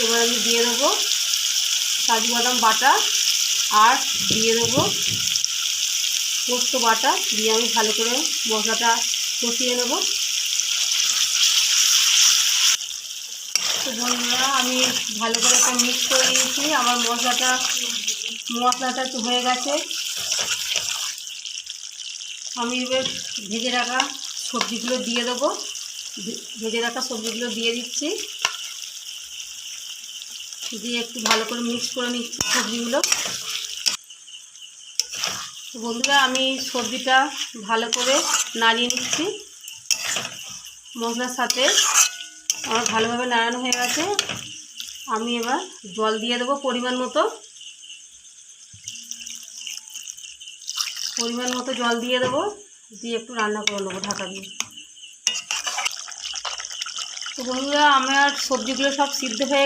এবার আমি দিয়ে দেবো কাজু বাদাম বাটা আর দিয়ে দেবো পোস্ত বাটা, দিয়ে আমি ভালো করে মশলাটা কষিয়ে নেব। তো বন্ধুরা আমি ভালো করে একটা মিক্স করে নিয়েছি, আমার মশলাটা একটু হয়ে গেছে। আমি এবার ভেজে রাখা সবজিগুলো দিয়ে দেবো, ভেজে রাখা সবজিগুলো দিয়ে দিচ্ছি, দিয়ে একটু ভালো করে মিক্স করে নিচ্ছি সবজিগুলো। তো বন্ধুরা আমি সবজিটা ভালো করে নাড়িয়ে নিচ্ছি মশলার সাথে। আমার ভালোভাবে নাড়ানো হয়ে গেছে। আমি এবার জল দিয়ে দেবো পরিমাণ মতো জল দিয়ে দেবো, দিয়ে একটু রান্না করে নেবো ঢাকা দিয়ে। তো বন্ধুরা আমার সবজিগুলো সব সিদ্ধ হয়ে